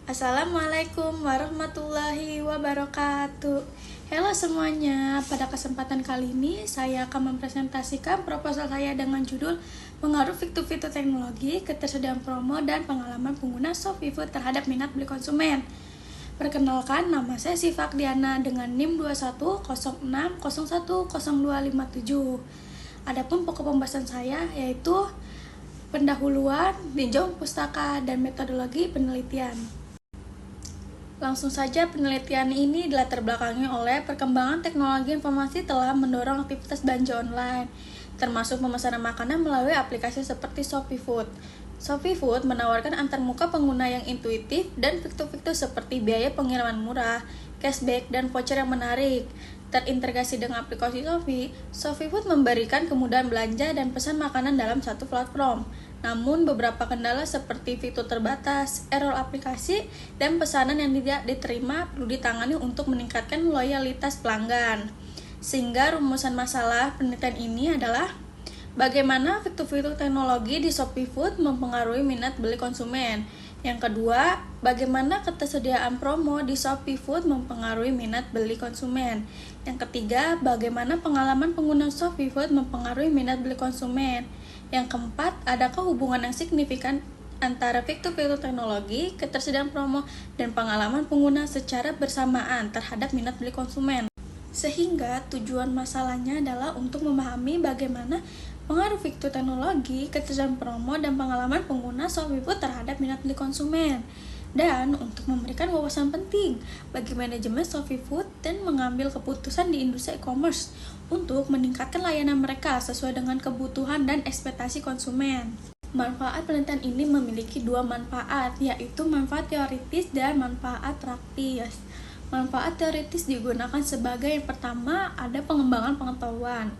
Assalamualaikum warahmatullahi wabarakatuh. Halo semuanya, pada kesempatan kali ini saya akan mempresentasikan proposal saya dengan judul Pengaruh fitur-fitur teknologi, ketersediaan promo, dan pengalaman pengguna Shopee Food terhadap minat beli konsumen. Perkenalkan, nama saya Sifak Diana dengan NIM 2106010257. Adapun pokok pembahasan saya yaitu pendahuluan, tinjauan pustaka, dan metodologi penelitian. Langsung saja, penelitian ini dilatar belakangi oleh perkembangan teknologi informasi telah mendorong aktivitas belanja online, termasuk pemesanan makanan melalui aplikasi seperti Shopee Food. Shopee Food menawarkan antarmuka pengguna yang intuitif dan fitur-fitur seperti biaya pengiriman murah, cashback, dan voucher yang menarik. Terintegrasi dengan aplikasi Shopee, Shopee Food memberikan kemudahan belanja dan pesan makanan dalam satu platform. Namun, beberapa kendala seperti fitur terbatas, error aplikasi, dan pesanan yang tidak diterima perlu ditangani untuk meningkatkan loyalitas pelanggan. Sehingga rumusan masalah penelitian ini adalah bagaimana fitur-fitur teknologi di Shopee Food mempengaruhi minat beli konsumen. Yang kedua, bagaimana ketersediaan promo di Shopee Food mempengaruhi minat beli konsumen. Yang ketiga, bagaimana pengalaman pengguna Shopee Food mempengaruhi minat beli konsumen. Yang keempat, adakah hubungan yang signifikan antara fitur-fitur teknologi, ketersediaan promo, dan pengalaman pengguna secara bersamaan terhadap minat beli konsumen. Sehingga tujuan masalahnya adalah untuk memahami bagaimana pengaruh fitur teknologi, ketersediaan promo, dan pengalaman pengguna Shopee Food terhadap minat beli konsumen. Dan untuk memberikan wawasan penting bagi manajemen Shopee Food dan mengambil keputusan di industri e-commerce untuk meningkatkan layanan mereka sesuai dengan kebutuhan dan ekspektasi konsumen. Manfaat penelitian ini memiliki dua manfaat, yaitu manfaat teoritis dan manfaat praktis. Manfaat teoritis digunakan sebagai yang pertama ada pengembangan pengetahuan.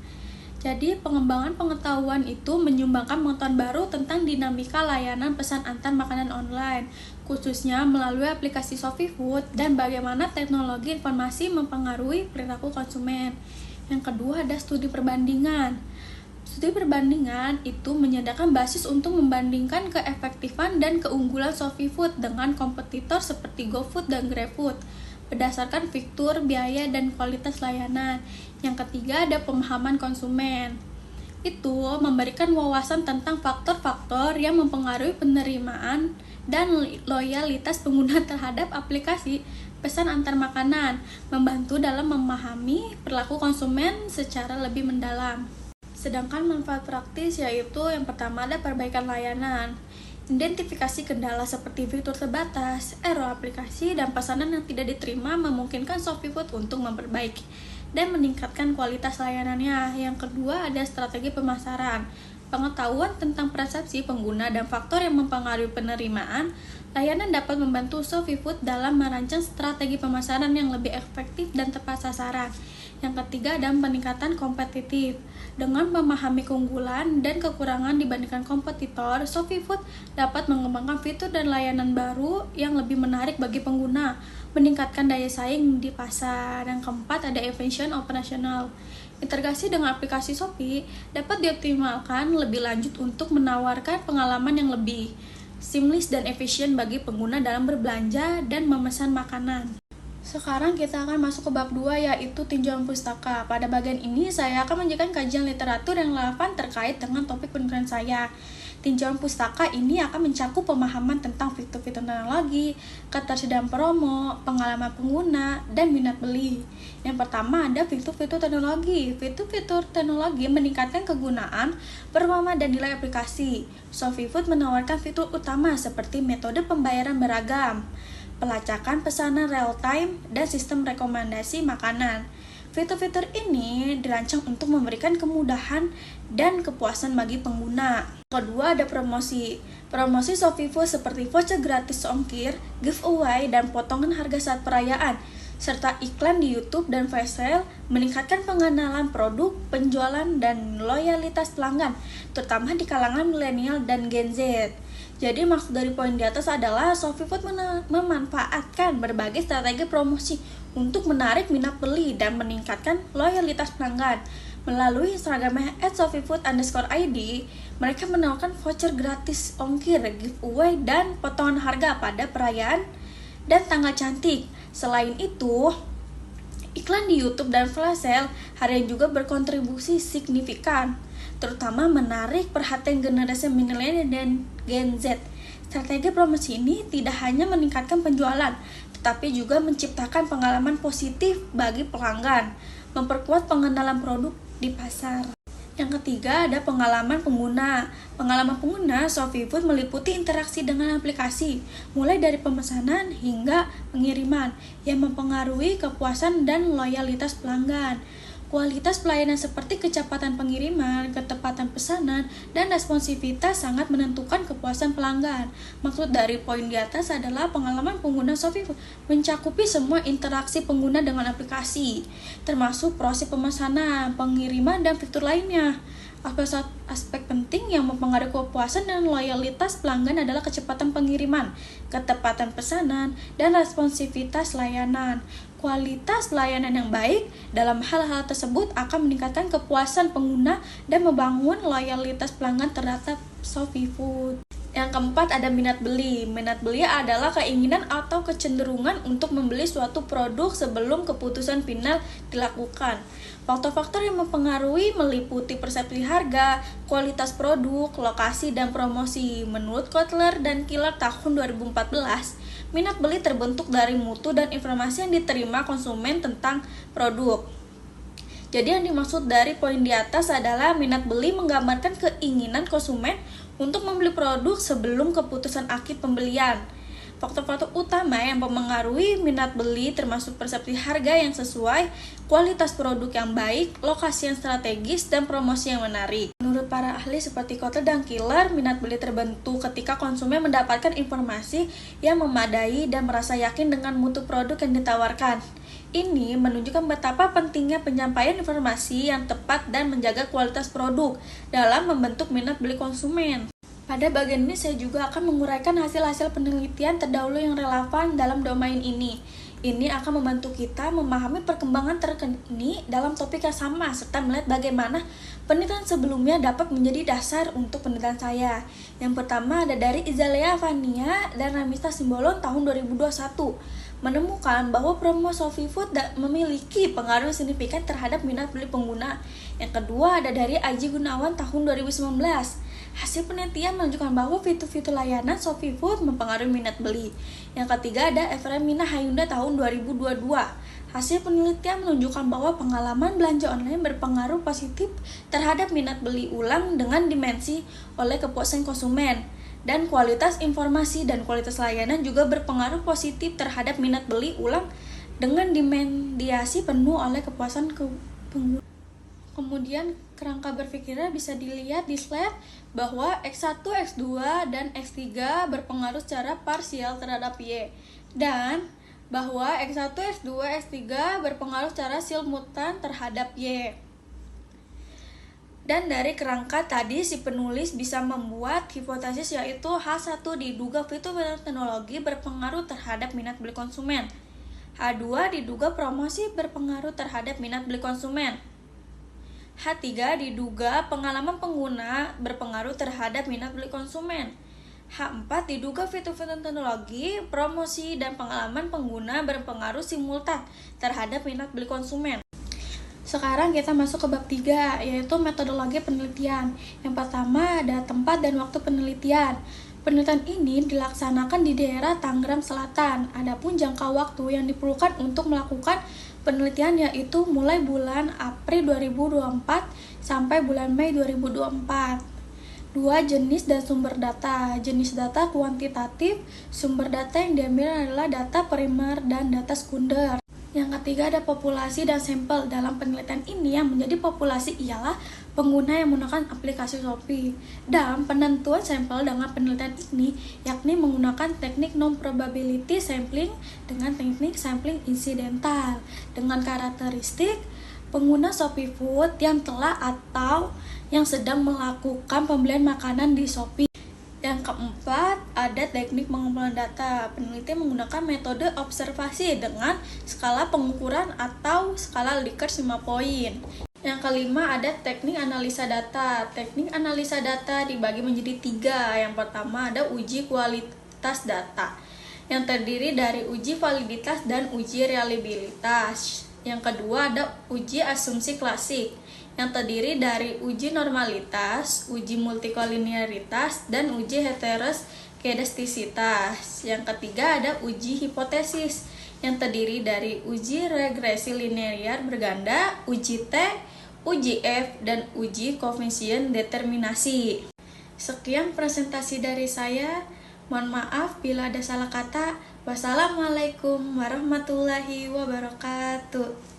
Jadi, pengembangan pengetahuan itu menyumbangkan pengetahuan baru tentang dinamika layanan pesan antar makanan online, khususnya melalui aplikasi Shopee Food dan bagaimana teknologi informasi mempengaruhi perilaku konsumen. Yang kedua ada studi perbandingan. Studi perbandingan itu menyediakan basis untuk membandingkan keefektifan dan keunggulan Shopee Food dengan kompetitor seperti GoFood dan GrabFood berdasarkan fitur, biaya, dan kualitas layanan. Yang ketiga ada pemahaman konsumen. Itu memberikan wawasan tentang faktor-faktor yang mempengaruhi penerimaan dan loyalitas pengguna terhadap aplikasi pesan antar makanan, membantu dalam memahami perilaku konsumen secara lebih mendalam. Sedangkan manfaat praktis yaitu yang pertama ada perbaikan layanan. Identifikasi kendala seperti fitur terbatas, error aplikasi, dan pesanan yang tidak diterima memungkinkan Shopee Food untuk memperbaiki dan meningkatkan kualitas layanannya. Yang kedua ada strategi pemasaran. Pengetahuan tentang persepsi pengguna dan faktor yang mempengaruhi penerimaan layanan dapat membantu Shopee Food dalam merancang strategi pemasaran yang lebih efektif dan tepat sasaran. Yang ketiga ada peningkatan kompetitif. Dengan memahami keunggulan dan kekurangan dibandingkan kompetitor, Shopee Food dapat mengembangkan fitur dan layanan baru yang lebih menarik bagi pengguna, meningkatkan daya saing di pasar. Yang keempat ada efisien operasional. Integrasi dengan aplikasi Shopee dapat dioptimalkan lebih lanjut untuk menawarkan pengalaman yang lebih seamless dan efisien bagi pengguna dalam berbelanja dan memesan makanan. Sekarang kita akan masuk ke bab 2 yaitu tinjauan pustaka. Pada bagian ini saya akan menjalankan kajian literatur yang relevan terkait dengan topik penelitian saya. Tinjauan pustaka ini akan mencakup pemahaman tentang fitur-fitur teknologi, ketersediaan promo, pengalaman pengguna, dan minat beli. Yang pertama ada fitur-fitur teknologi. Fitur-fitur teknologi meningkatkan kegunaan, performa, dan nilai aplikasi. Shopee Food menawarkan fitur utama seperti metode pembayaran beragam, pelacakan pesanan real-time, dan sistem rekomendasi makanan. Fitur-fitur ini dirancang untuk memberikan kemudahan dan kepuasan bagi pengguna. Kedua ada promosi. Promosi Shopee Food seperti voucher gratis ongkir, giveaway, dan potongan harga saat perayaan, serta iklan di YouTube dan flash sale meningkatkan pengenalan produk, penjualan, dan loyalitas pelanggan, terutama di kalangan milenial dan Gen Z. Jadi maksud dari poin di atas adalah Shopee Food memanfaatkan berbagai strategi promosi untuk menarik minat beli dan meningkatkan loyalitas pelanggan. Melalui Instagramnya @ShopeeFood_ID, mereka menawarkan voucher gratis ongkir, giveaway, dan potongan harga pada perayaan dan tanggal cantik. Selain itu, iklan di YouTube dan flash sale harian juga berkontribusi signifikan, terutama menarik perhatian generasi milenial dan Gen Z. Strategi promosi ini tidak hanya meningkatkan penjualan, tetapi juga menciptakan pengalaman positif bagi pelanggan, memperkuat pengenalan produk di pasar. Yang ketiga ada pengalaman pengguna. Pengalaman pengguna ShopeeFood meliputi interaksi dengan aplikasi, mulai dari pemesanan hingga pengiriman, yang mempengaruhi kepuasan dan loyalitas pelanggan. Kualitas pelayanan seperti kecepatan pengiriman, ketepatan pesanan, dan responsivitas sangat menentukan kepuasan pelanggan. Maksud dari poin di atas adalah pengalaman pengguna ShopeeFood mencakupi semua interaksi pengguna dengan aplikasi, termasuk proses pemesanan, pengiriman, dan fitur lainnya. Aspek penting yang mempengaruhi kepuasan dan loyalitas pelanggan adalah kecepatan pengiriman, ketepatan pesanan, dan responsivitas layanan. Kualitas layanan yang baik dalam hal-hal tersebut akan meningkatkan kepuasan pengguna dan membangun loyalitas pelanggan terhadap ShopeeFood. Yang keempat ada minat beli. Minat beli adalah keinginan atau kecenderungan untuk membeli suatu produk sebelum keputusan final dilakukan. Faktor-faktor yang mempengaruhi meliputi persepsi harga, kualitas produk, lokasi, dan promosi. Menurut Kotler dan Killer tahun 2014, minat beli terbentuk dari mutu dan informasi yang diterima konsumen tentang produk. Jadi yang dimaksud dari poin di atas adalah minat beli menggambarkan keinginan konsumen untuk membeli produk sebelum keputusan akhir pembelian. Faktor-faktor utama yang mempengaruhi minat beli termasuk persepsi harga yang sesuai, kualitas produk yang baik, lokasi yang strategis, dan promosi yang menarik. Menurut para ahli seperti Kotler dan Killer, minat beli terbentuk ketika konsumen mendapatkan informasi yang memadai dan merasa yakin dengan mutu produk yang ditawarkan. Ini menunjukkan betapa pentingnya penyampaian informasi yang tepat dan menjaga kualitas produk dalam membentuk minat beli konsumen. Pada bagian ini saya juga akan menguraikan hasil-hasil penelitian terdahulu yang relevan dalam domain ini. Ini akan membantu kita memahami perkembangan terkini dalam topik yang sama, serta melihat bagaimana penelitian sebelumnya dapat menjadi dasar untuk penelitian saya. Yang pertama ada dari Izalea Fania dan Ramista Simbolon tahun 2021, menemukan bahwa promo ShopeeFood memiliki pengaruh signifikan terhadap minat beli pengguna. Yang kedua ada dari Aji Gunawan tahun 2019. Hasil penelitian menunjukkan bahwa fitur-fitur layanan ShopeeFood mempengaruhi minat beli. Yang ketiga ada Efremina Hayunda tahun 2022. Hasil penelitian menunjukkan bahwa pengalaman belanja online berpengaruh positif terhadap minat beli ulang dengan dimensi oleh kepuasan konsumen. Dan kualitas informasi dan kualitas layanan juga berpengaruh positif terhadap minat beli ulang dengan dimensi penuh oleh kepuasan pengguna. Kemudian kerangka berpikirnya bisa dilihat di slide bahwa X1, X2, dan X3 berpengaruh secara parsial terhadap Y, dan bahwa X1, X2, X3 berpengaruh secara simultan terhadap Y. Dan dari kerangka tadi si penulis bisa membuat hipotesis yaitu H1 diduga fitur teknologi berpengaruh terhadap minat beli konsumen. H2 diduga promosi berpengaruh terhadap minat beli konsumen. H3 diduga pengalaman pengguna berpengaruh terhadap minat beli konsumen. H4 diduga fitur-fitur teknologi, promosi, dan pengalaman pengguna berpengaruh simultan terhadap minat beli konsumen. Sekarang kita masuk ke bab 3, yaitu metodologi penelitian. Yang pertama ada tempat dan waktu penelitian. Penelitian ini dilaksanakan di daerah Tangerang Selatan. Adapun jangka waktu yang diperlukan untuk melakukan penelitian yaitu mulai bulan April 2024 sampai bulan Mei 2024. Dua jenis dan sumber data. Jenis data kuantitatif, sumber data yang diambil adalah data primer dan data sekunder. Yang ketiga ada populasi dan sampel. Dalam penelitian ini yang menjadi populasi ialah pengguna yang menggunakan aplikasi Shopee. Dan penentuan sampel dengan penelitian ini yakni menggunakan teknik non-probability sampling dengan teknik sampling insidental dengan karakteristik pengguna ShopeeFood yang telah atau yang sedang melakukan pembelian makanan di Shopee. Yang keempat, ada teknik pengumpulan data. Peneliti menggunakan metode observasi dengan skala pengukuran atau skala Likert 5 poin. Yang kelima, ada teknik analisa data. Teknik analisa data dibagi menjadi 3. Yang pertama ada uji kualitas data. yang terdiri dari uji validitas dan uji reliabilitas. Yang kedua ada uji asumsi klasik, yang terdiri dari uji normalitas, uji multikolinearitas, dan uji heteroskedastisitas. Yang ketiga ada uji hipotesis, yang terdiri dari uji regresi linear berganda, uji T, uji F, dan uji koefisien determinasi. Sekian presentasi dari saya. Mohon maaf bila ada salah kata. Wassalamualaikum warahmatullahi wabarakatuh.